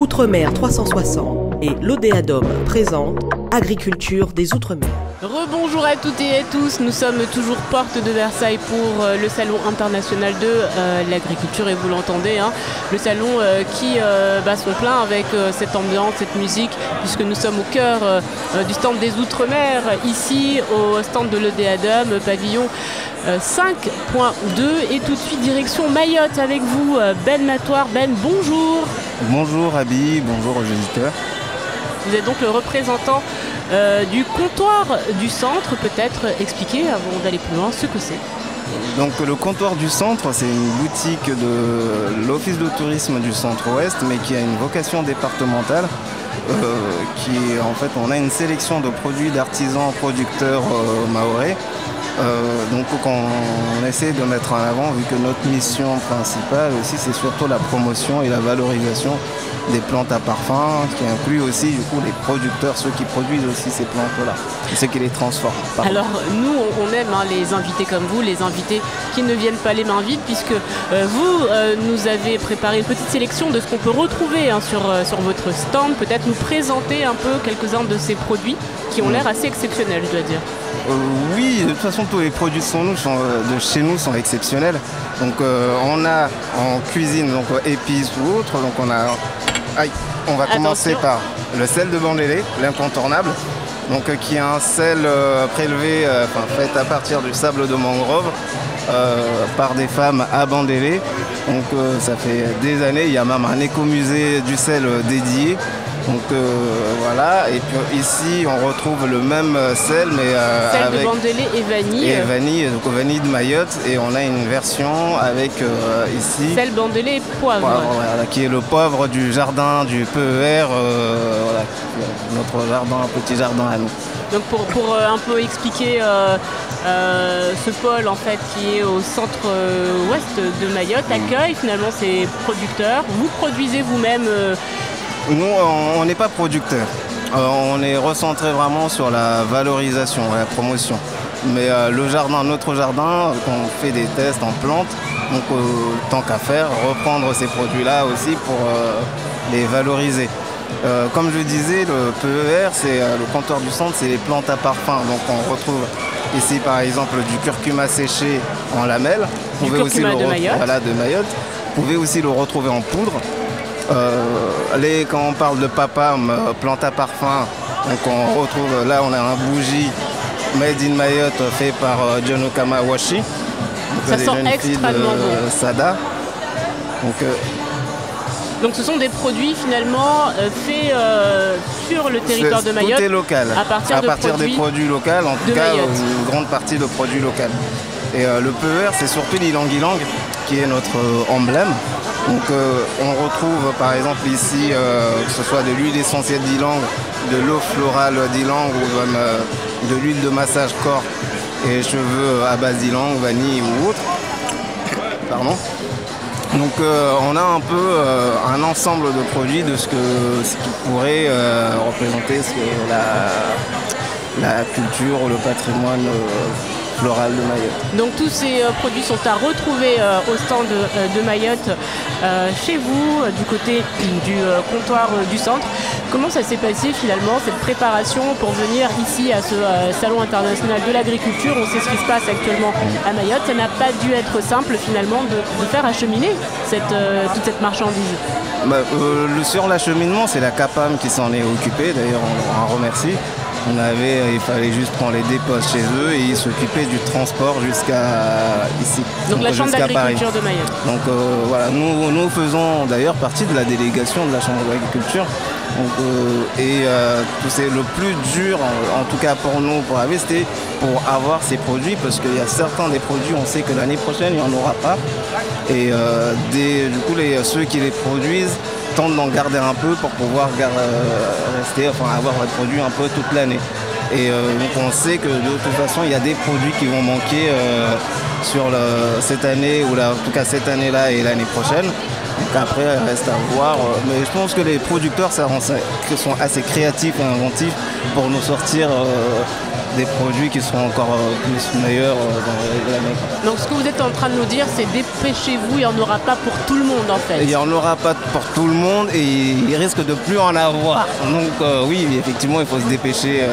Outre-mer 360 et l'Odéadom présente Agriculture des Outre-mer. Rebonjour à toutes et à tous, nous sommes toujours porte de Versailles pour le Salon international de l'agriculture et vous l'entendez, hein, le salon qui bat son plein avec cette ambiance, cette musique, puisque nous sommes au cœur du stand des Outre-mer, ici au stand de l'Odéadom, pavillon 5.2 et tout de suite direction Mayotte avec vous, Ben Matoire. Ben, bonjour. Bonjour Abby, bonjour aux visiteurs. Vous êtes donc le représentant du comptoir du centre, peut-être expliquer avant d'aller plus loin ce que c'est. Donc le comptoir du centre, c'est une boutique de l'office de tourisme du centre-ouest, mais qui a une vocation départementale. Qui en fait, on a une sélection de produits d'artisans producteurs mahorais. Donc on essaie de mettre en avant, vu que notre mission principale aussi, c'est surtout la promotion et la valorisation des plantes à parfum, qui inclut aussi du coup les producteurs, ceux qui produisent aussi ces plantes-là, et ceux qui les transforment. Pardon. Alors nous, on aime les invités comme vous, les invités qui ne viennent pas les mains vides, puisque vous nous avez préparé une petite sélection de ce qu'on peut retrouver sur votre stand. Peut-être nous présenter un peu quelques-uns de ces produits qui ont l'air assez exceptionnels, je dois dire. Oui, de toute façon, tous les produits de chez nous sont exceptionnels. Donc on a en cuisine, donc épices ou autres, donc on va commencer par le sel de Bandélé, l'incontournable, donc qui est un sel prélevé, fait à partir du sable de mangrove par des femmes à Bandélé. Donc ça fait des années, il y a même un écomusée du sel dédié. Donc voilà, et puis ici on retrouve le même sel, mais sel avec de Bandélé et vanille. Et vanille, donc vanille de Mayotte, et on a une version avec ici sel Bandélé et poivre. Voilà, qui est le poivre du jardin du PER, voilà, notre jardin, un petit jardin à nous. Donc pour un peu expliquer ce pôle en fait qui est au centre-ouest de Mayotte, accueille finalement ces producteurs. Vous produisez vous-même Nous, on n'est pas producteur. On est recentré vraiment sur la valorisation, la promotion. Mais notre jardin, on fait des tests en plantes, donc tant qu'à faire, reprendre ces produits-là aussi pour les valoriser. Comme je disais, le PER, c'est le comptoir du centre, c'est les plantes à parfum. Donc on retrouve ici par exemple du curcuma séché en lamelles. Du curcuma de Mayotte. Voilà, de Mayotte. Vous pouvez aussi le retrouver en poudre. Quand on parle de papam, plante à parfum, donc on retrouve, là on a un bougie made in Mayotte fait par Jonokama Washi. Ça sent extrêmement bon. Sada. Donc ce sont des produits finalement faits sur le territoire de Mayotte. Tout est local, à partir des produits locaux, en tout cas une grande partie de produits locaux. Et le PER, c'est surtout l'ilang-ilang qui est notre emblème. Donc on retrouve par exemple ici que ce soit de l'huile essentielle d'ylang, de l'eau florale d'ylang ou même de l'huile de massage corps et cheveux à base d'ylang, vanille ou autre. Pardon. Donc on a un peu un ensemble de produits de ce qui pourrait représenter la culture ou le patrimoine floral de Mayotte. Donc tous ces produits sont à retrouver au stand de Mayotte chez vous, du côté du comptoir du centre. Comment ça s'est passé finalement cette préparation pour venir ici à ce salon international de l'agriculture? On sait ce qui se passe actuellement à Mayotte. Ça n'a pas dû être simple finalement de faire acheminer toute cette marchandise. Sur l'acheminement, c'est la CAPAM qui s'en est occupée, d'ailleurs on en remercie. Il fallait juste prendre les dépôts chez eux et ils s'occupaient du transport jusqu'à ici. Donc la Chambre d'agriculture de Mayotte. Donc voilà, nous faisons d'ailleurs partie de la délégation de la Chambre d'agriculture. C'est le plus dur, en tout cas pour nous, pour arriver, c'était pour avoir ces produits, parce qu'il y a certains des produits, on sait que l'année prochaine, il n'y en aura pas. Et du coup, ceux qui les produisent tentent d'en garder un peu pour pouvoir avoir le produit un peu toute l'année. Et donc on sait que de toute façon, il y a des produits qui vont manquer sur cette année, ou en tout cas cette année-là et l'année prochaine. Donc après, il reste à voir. Mais je pense que les producteurs sont assez créatifs et inventifs pour nous sortir des produits qui seront encore plus meilleurs dans l'année. Donc ce que vous êtes en train de nous dire, c'est dépêchez-vous, il n'y en aura pas pour tout le monde en fait. Il n'y en aura pas pour tout le monde et il risque de plus en avoir. Donc oui, effectivement, il faut se dépêcher.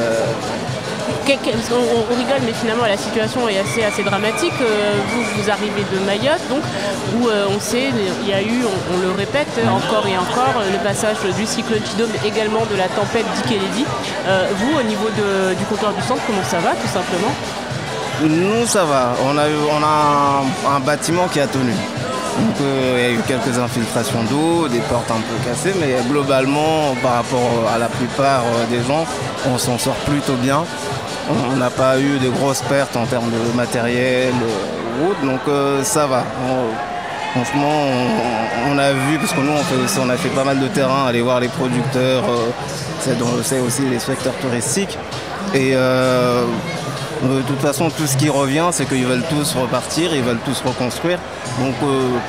On rigole, mais finalement la situation est assez dramatique. Vous arrivez de Mayotte, donc, où on sait, il y a eu, on le répète encore et encore, le passage du cyclone Chido, mais également de la tempête Dikeledi. Vous, au niveau du comptoir du centre, comment ça va, tout simplement? Nous, ça va. On a un bâtiment qui a tenu. Donc il y a eu quelques infiltrations d'eau, des portes un peu cassées, mais globalement, par rapport à la plupart des gens, on s'en sort plutôt bien. On n'a pas eu de grosses pertes en termes de matériel ou autre, donc ça va. Franchement, on a vu, parce que nous on a fait pas mal de terrain, aller voir les producteurs, c'est aussi les secteurs touristiques. Et de toute façon, tout ce qui revient, c'est qu'ils veulent tous repartir, ils veulent tous reconstruire. Donc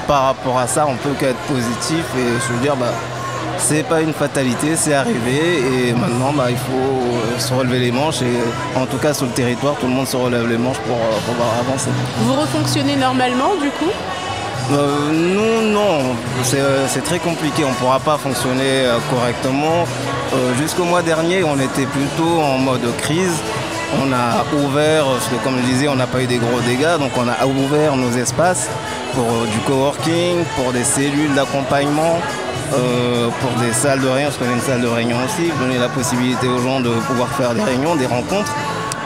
par rapport à ça, on peut qu'être positif et se dire c'est pas une fatalité, c'est arrivé et maintenant il faut se relever les manches et en tout cas sur le territoire, tout le monde se relève les manches pour pouvoir avancer. Vous refonctionnez normalement du coup? Nous non, c'est très compliqué, on ne pourra pas fonctionner correctement. Jusqu'au mois dernier, on était plutôt en mode crise. On a ouvert, parce que comme je disais, on n'a pas eu des gros dégâts, donc on a ouvert nos espaces pour du coworking, pour des cellules d'accompagnement, pour des salles de réunion, parce qu'on a une salle de réunion aussi, donner la possibilité aux gens de pouvoir faire des réunions, des rencontres.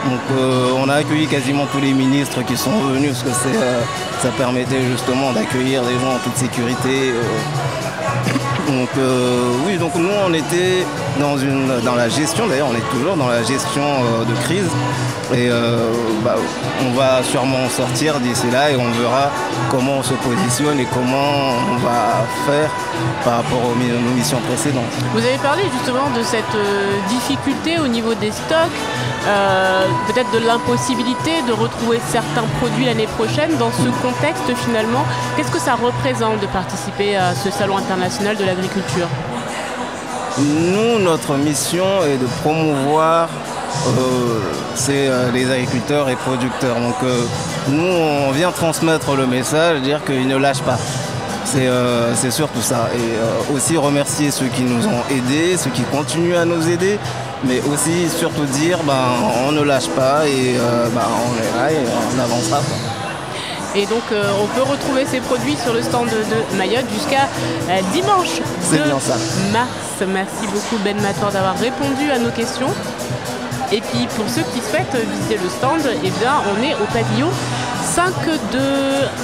Donc on a accueilli quasiment tous les ministres qui sont venus, parce que ça permettait justement d'accueillir les gens en toute sécurité. Donc oui, donc nous on était dans la gestion, d'ailleurs on est toujours dans la gestion de crise et on va sûrement en sortir d'ici là et on verra comment on se positionne et comment on va faire par rapport aux missions précédentes. Vous avez parlé justement de cette difficulté au niveau des stocks, peut-être de l'impossibilité de retrouver certains produits l'année prochaine. Dans ce contexte finalement, qu'est-ce que ça représente de participer à ce salon international de l'agriculture? Nous, notre mission est de promouvoir les agriculteurs et producteurs. Donc nous, on vient transmettre le message, dire qu'ils ne lâchent pas. C'est surtout ça. Et aussi remercier ceux qui nous ont aidés, ceux qui continuent à nous aider, mais aussi surtout dire on ne lâche pas et on est là et on avancera. Et donc on peut retrouver ces produits sur le stand de Mayotte jusqu'à dimanche 2 mars. Merci beaucoup Ben Mator d'avoir répondu à nos questions. Et puis pour ceux qui souhaitent visiter le stand, on est au pavillon 5.2.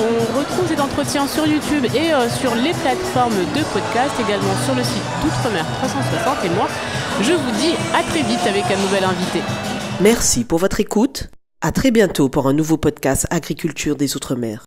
On retrouve cet entretien sur YouTube et sur les plateformes de podcast, également sur le site d'Outremer 360. Et moi, je vous dis à très vite avec un nouvel invité. Merci pour votre écoute. À très bientôt pour un nouveau podcast Agriculture des Outre-mer.